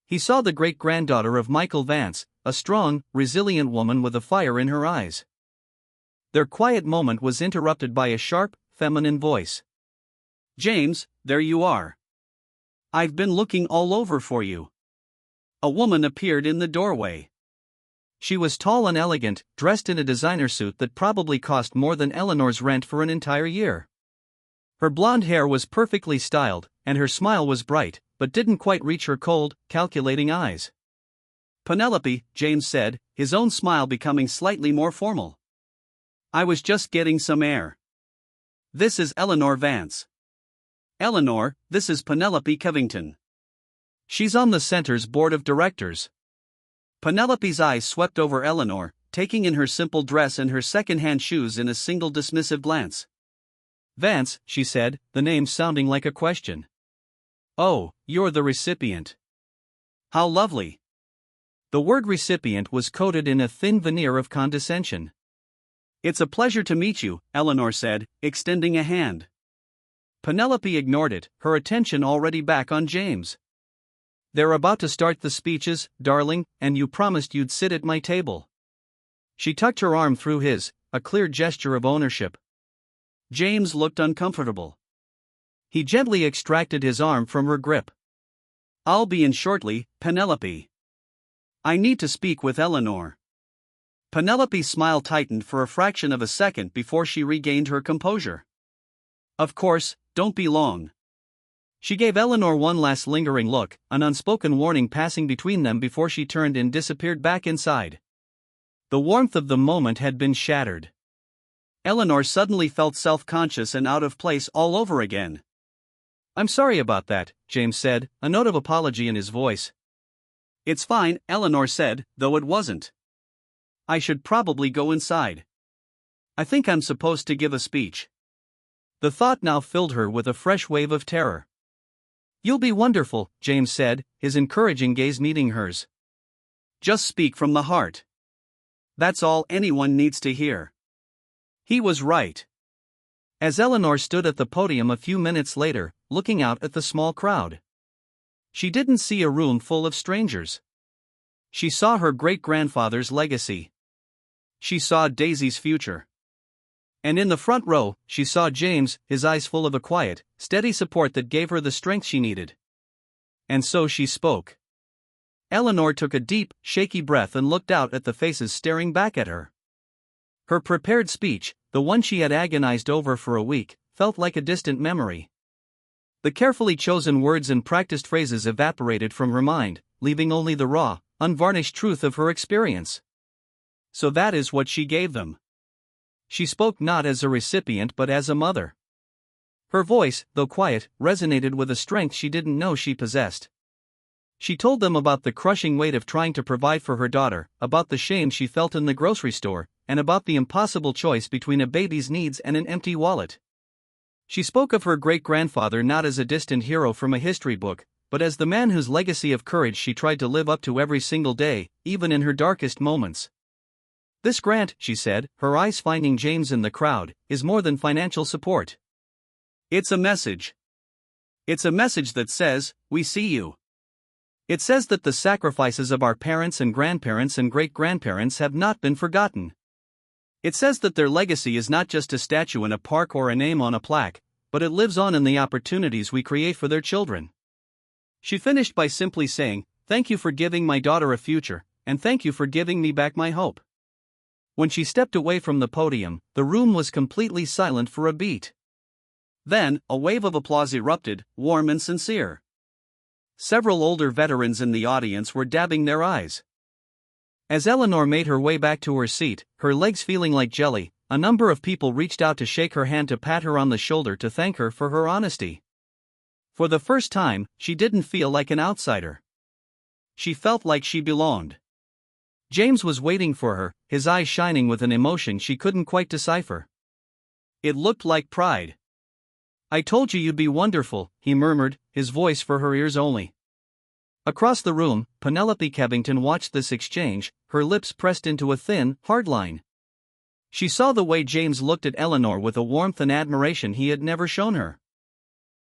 He saw the great-granddaughter of Michael Vance, a strong, resilient woman with a fire in her eyes. Their quiet moment was interrupted by a sharp, feminine voice. James, there you are. I've been looking all over for you. A woman appeared in the doorway. She was tall and elegant, dressed in a designer suit that probably cost more than Eleanor's rent for an entire year. Her blonde hair was perfectly styled, and her smile was bright, but didn't quite reach her cold, calculating eyes. Penelope, James said, his own smile becoming slightly more formal. I was just getting some air. This is Eleanor Vance. Eleanor, this is Penelope Covington. She's on the center's board of directors. Penelope's eyes swept over Eleanor, taking in her simple dress and her second-hand shoes in a single dismissive glance. Vance, she said, the name sounding like a question. Oh, you're the recipient. How lovely. The word recipient was coated in a thin veneer of condescension. It's a pleasure to meet you, Eleanor said, extending a hand. Penelope ignored it, her attention already back on James. They're about to start the speeches, darling, and you promised you'd sit at my table. She tucked her arm through his, a clear gesture of ownership. James looked uncomfortable. He gently extracted his arm from her grip. I'll be in shortly, Penelope. I need to speak with Eleanor. Penelope's smile tightened for a fraction of a second before she regained her composure. Of course, don't be long. She gave Eleanor one last lingering look, an unspoken warning passing between them before she turned and disappeared back inside. The warmth of the moment had been shattered. Eleanor suddenly felt self-conscious and out of place all over again. I'm sorry about that, James said, a note of apology in his voice. It's fine, Eleanor said, though it wasn't. I should probably go inside. I think I'm supposed to give a speech. The thought now filled her with a fresh wave of terror. "You'll be wonderful," James said, his encouraging gaze meeting hers. "Just speak from the heart. That's all anyone needs to hear." He was right. As Eleanor stood at the podium a few minutes later, looking out at the small crowd, she didn't see a room full of strangers. She saw her great-grandfather's legacy. She saw Daisy's future. And in the front row, she saw James, his eyes full of a quiet, steady support that gave her the strength she needed. And so she spoke. Eleanor took a deep, shaky breath and looked out at the faces staring back at her. Her prepared speech, the one she had agonized over for a week, felt like a distant memory. The carefully chosen words and practiced phrases evaporated from her mind, leaving only the raw, unvarnished truth of her experience. So that is what she gave them. She spoke not as a recipient but as a mother. Her voice, though quiet, resonated with a strength she didn't know she possessed. She told them about the crushing weight of trying to provide for her daughter, about the shame she felt in the grocery store, and about the impossible choice between a baby's needs and an empty wallet. She spoke of her great-grandfather not as a distant hero from a history book, but as the man whose legacy of courage she tried to live up to every single day, even in her darkest moments. "This grant," she said, her eyes finding James in the crowd, "is more than financial support. It's a message. It's a message that says, we see you. It says that the sacrifices of our parents and grandparents and great-grandparents have not been forgotten. It says that their legacy is not just a statue in a park or a name on a plaque, but it lives on in the opportunities we create for their children." She finished by simply saying, "Thank you for giving my daughter a future, and thank you for giving me back my hope." When she stepped away from the podium, the room was completely silent for a beat. Then, a wave of applause erupted, warm and sincere. Several older veterans in the audience were dabbing their eyes. As Eleanor made her way back to her seat, her legs feeling like jelly, a number of people reached out to shake her hand, to pat her on the shoulder, to thank her for her honesty. For the first time, she didn't feel like an outsider. She felt like she belonged. James was waiting for her, his eyes shining with an emotion she couldn't quite decipher. It looked like pride. "I told you you'd be wonderful," he murmured, his voice for her ears only. Across the room, Penelope Cavington watched this exchange, her lips pressed into a thin, hard line. She saw the way James looked at Eleanor with a warmth and admiration he had never shown her.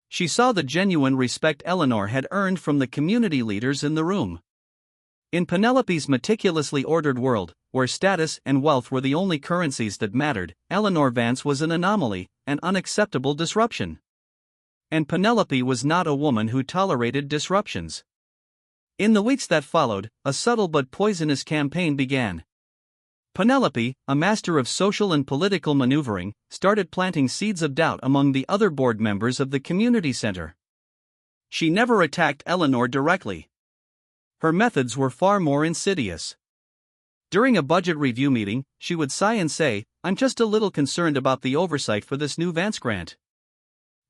She saw the genuine respect Eleanor had earned from the community leaders in the room. In Penelope's meticulously ordered world, where status and wealth were the only currencies that mattered, Eleanor Vance was an anomaly, an unacceptable disruption. And Penelope was not a woman who tolerated disruptions. In the weeks that followed, a subtle but poisonous campaign began. Penelope, a master of social and political maneuvering, started planting seeds of doubt among the other board members of the community center. She never attacked Eleanor directly. Her methods were far more insidious. During a budget review meeting, she would sigh and say, "I'm just a little concerned about the oversight for this new Vance grant.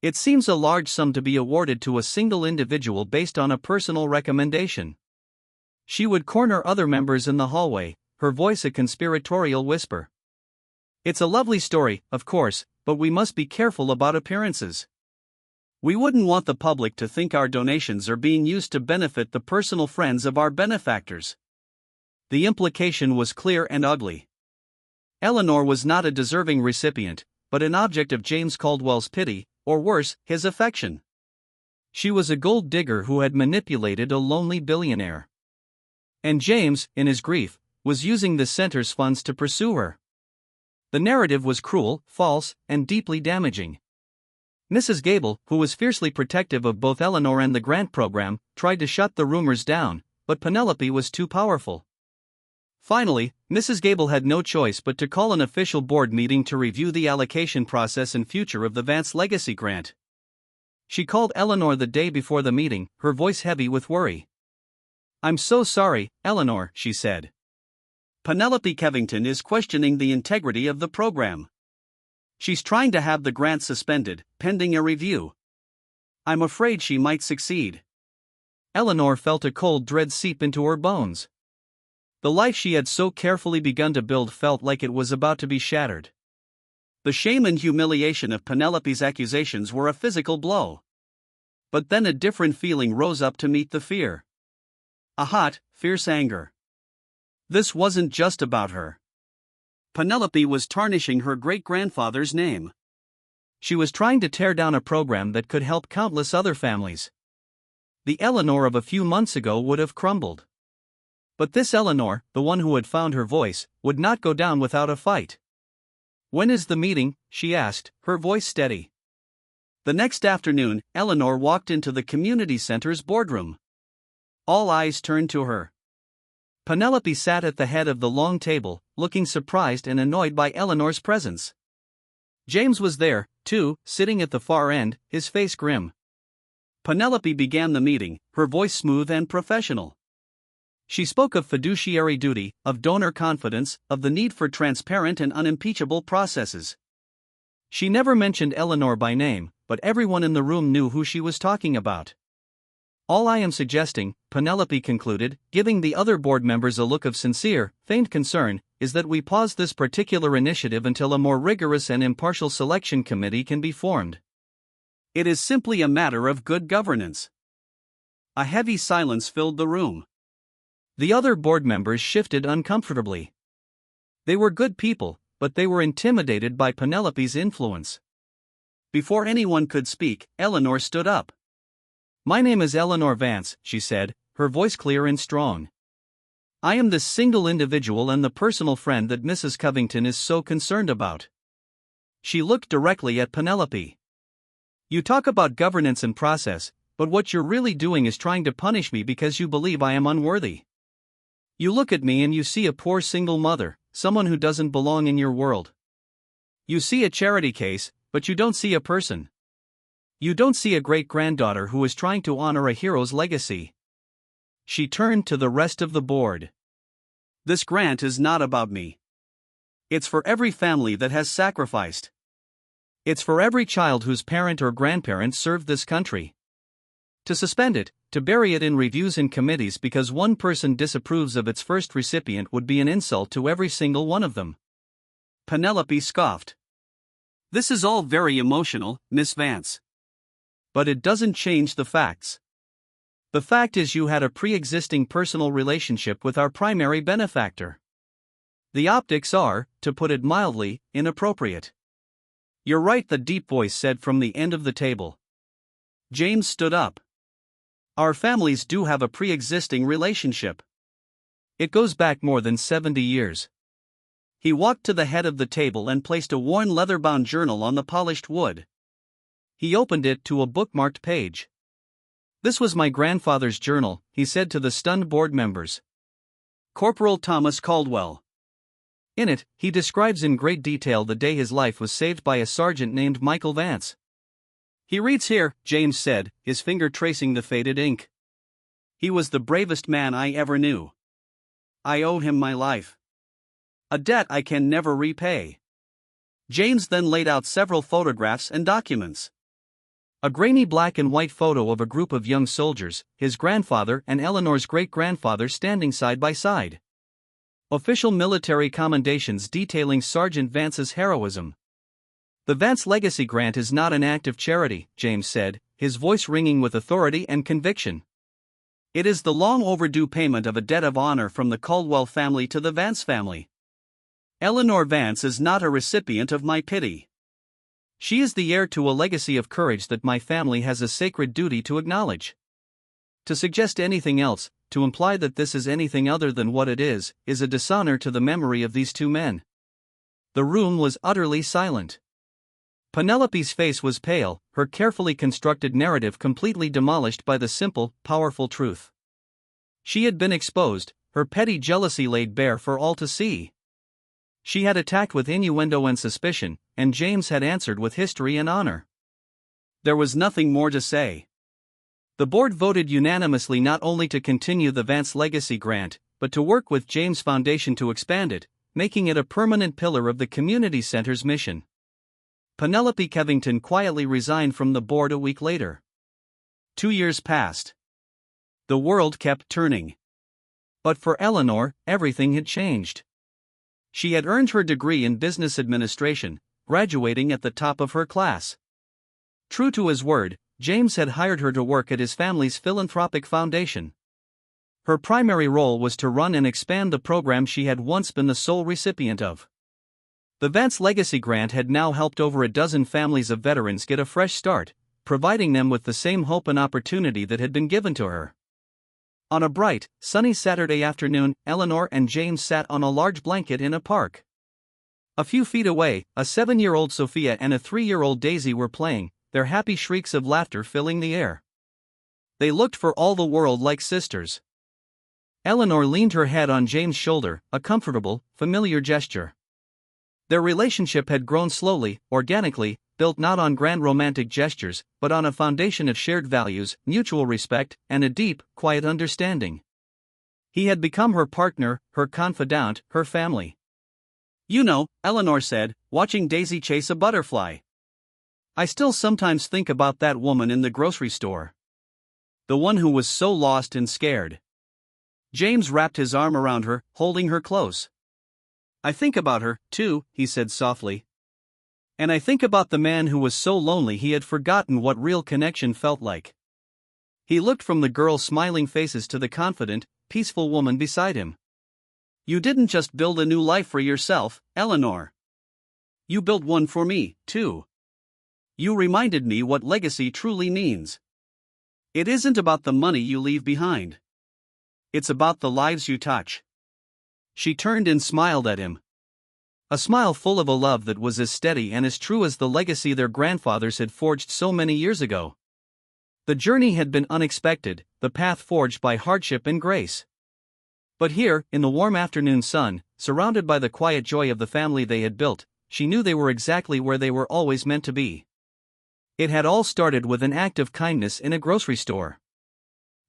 It seems a large sum to be awarded to a single individual based on a personal recommendation." She would corner other members in the hallway, her voice a conspiratorial whisper. "It's a lovely story, of course, but we must be careful about appearances. We wouldn't want the public to think our donations are being used to benefit the personal friends of our benefactors." The implication was clear and ugly. Eleanor was not a deserving recipient, but an object of James Caldwell's pity, or worse, his affection. She was a gold digger who had manipulated a lonely billionaire. And James, in his grief, was using the center's funds to pursue her. The narrative was cruel, false, and deeply damaging. Mrs. Gable, who was fiercely protective of both Eleanor and the grant program, tried to shut the rumors down, but Penelope was too powerful. Finally, Mrs. Gable had no choice but to call an official board meeting to review the allocation process and future of the Vance Legacy Grant. She called Eleanor the day before the meeting, her voice heavy with worry. "I'm so sorry, Eleanor," she said. "Penelope Cavington is questioning the integrity of the program. She's trying to have the grant suspended, pending a review. I'm afraid she might succeed." Eleanor felt a cold dread seep into her bones. The life she had so carefully begun to build felt like it was about to be shattered. The shame and humiliation of Penelope's accusations were a physical blow. But then a different feeling rose up to meet the fear. A hot, fierce anger. This wasn't just about her. Penelope was tarnishing her great-grandfather's name. She was trying to tear down a program that could help countless other families. The Eleanor of a few months ago would have crumbled. But this Eleanor, the one who had found her voice, would not go down without a fight. "When is the meeting?" she asked, her voice steady. The next afternoon, Eleanor walked into the community center's boardroom. All eyes turned to her. Penelope sat at the head of the long table, looking surprised and annoyed by Eleanor's presence. James was there, too, sitting at the far end, his face grim. Penelope began the meeting, her voice smooth and professional. She spoke of fiduciary duty, of donor confidence, of the need for transparent and unimpeachable processes. She never mentioned Eleanor by name, but everyone in the room knew who she was talking about. "All I am suggesting," Penelope concluded, giving the other board members a look of sincere, feigned concern, "is that we pause this particular initiative until a more rigorous and impartial selection committee can be formed. It is simply a matter of good governance." A heavy silence filled the room. The other board members shifted uncomfortably. They were good people, but they were intimidated by Penelope's influence. Before anyone could speak, Eleanor stood up. "My name is Eleanor Vance," she said, her voice clear and strong. "I am the single individual and the personal friend that Mrs. Covington is so concerned about." She looked directly at Penelope. "You talk about governance and process, but what you're really doing is trying to punish me because you believe I am unworthy. You look at me and you see a poor single mother, someone who doesn't belong in your world. You see a charity case, but you don't see a person. You don't see a great-granddaughter who is trying to honor a hero's legacy." She turned to the rest of the board. "This grant is not about me. It's for every family that has sacrificed. It's for every child whose parent or grandparent served this country. To suspend it, to bury it in reviews and committees because one person disapproves of its first recipient would be an insult to every single one of them." Penelope scoffed. "This is all very emotional, Miss Vance. But it doesn't change the facts. The fact is you had a pre-existing personal relationship with our primary benefactor. The optics are, to put it mildly, inappropriate." "You're right," the deep voice said from the end of the table. James stood up. "Our families do have a pre-existing relationship. It goes back more than 70 years. He walked to the head of the table and placed a worn leather-bound journal on the polished wood. He opened it to a bookmarked page. "This was my grandfather's journal," he said to the stunned board members. "Corporal Thomas Caldwell. In it, he describes in great detail the day his life was saved by a sergeant named Michael Vance. He reads here," James said, his finger tracing the faded ink. "He was the bravest man I ever knew. I owe him my life. A debt I can never repay." James then laid out several photographs and documents. A grainy black and white photo of a group of young soldiers, his grandfather and Eleanor's great-grandfather standing side by side. Official military commendations detailing Sergeant Vance's heroism. "The Vance Legacy Grant is not an act of charity," James said, his voice ringing with authority and conviction. "It is the long-overdue payment of a debt of honor from the Caldwell family to the Vance family. Eleanor Vance is not a recipient of my pity. She is the heir to a legacy of courage that my family has a sacred duty to acknowledge. To suggest anything else, to imply that this is anything other than what it is a dishonor to the memory of these two men." The room was utterly silent. Penelope's face was pale, her carefully constructed narrative completely demolished by the simple, powerful truth. She had been exposed, her petty jealousy laid bare for all to see. She had attacked with innuendo and suspicion, and James had answered with history and honor. There was nothing more to say. The board voted unanimously not only to continue the Vance Legacy Grant, but to work with James Foundation to expand it, making it a permanent pillar of the community center's mission. Penelope Covington quietly resigned from the board a week later. 2 years passed. The world kept turning. But for Eleanor, everything had changed. She had earned her degree in business administration, graduating at the top of her class. True to his word, James had hired her to work at his family's philanthropic foundation. Her primary role was to run and expand the program she had once been the sole recipient of. The Vance Legacy Grant had now helped over a dozen families of veterans get a fresh start, providing them with the same hope and opportunity that had been given to her. On a bright, sunny Saturday afternoon, Eleanor and James sat on a large blanket in a park. A few feet away, a 7-year-old Sophia and a 3-year-old Daisy were playing, their happy shrieks of laughter filling the air. They looked for all the world like sisters. Eleanor leaned her head on James' shoulder, a comfortable, familiar gesture. Their relationship had grown slowly, organically, built not on grand romantic gestures, but on a foundation of shared values, mutual respect, and a deep, quiet understanding. He had become her partner, her confidant, her family. "You know," Eleanor said, watching Daisy chase a butterfly, "I still sometimes think about that woman in the grocery store. The one who was so lost and scared." James wrapped his arm around her, holding her close. "I think about her, too," he said softly. "And I think about the man who was so lonely he had forgotten what real connection felt like." He looked from the girls' smiling faces to the confident, peaceful woman beside him. "You didn't just build a new life for yourself, Eleanor. You built one for me, too. You reminded me what legacy truly means. It isn't about the money you leave behind. It's about the lives you touch." She turned and smiled at him. A smile full of a love that was as steady and as true as the legacy their grandfathers had forged so many years ago. The journey had been unexpected, the path forged by hardship and grace. But here, in the warm afternoon sun, surrounded by the quiet joy of the family they had built, she knew they were exactly where they were always meant to be. It had all started with an act of kindness in a grocery store.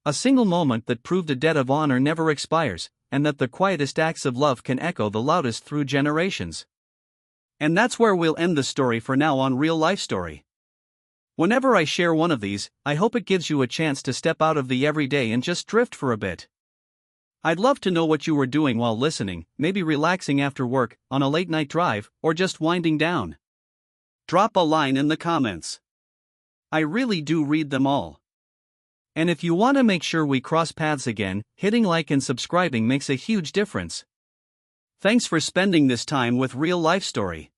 A single moment that proved a debt of honor never expires, and that the quietest acts of love can echo the loudest through generations. And that's where we'll end the story for now on Real Life Story. Whenever I share one of these, I hope it gives you a chance to step out of the everyday and just drift for a bit. I'd love to know what you were doing while listening, maybe relaxing after work, on a late-night drive, or just winding down. Drop a line in the comments. I really do read them all. And if you want to make sure we cross paths again, hitting like and subscribing makes a huge difference. Thanks for spending this time with Real Life Story.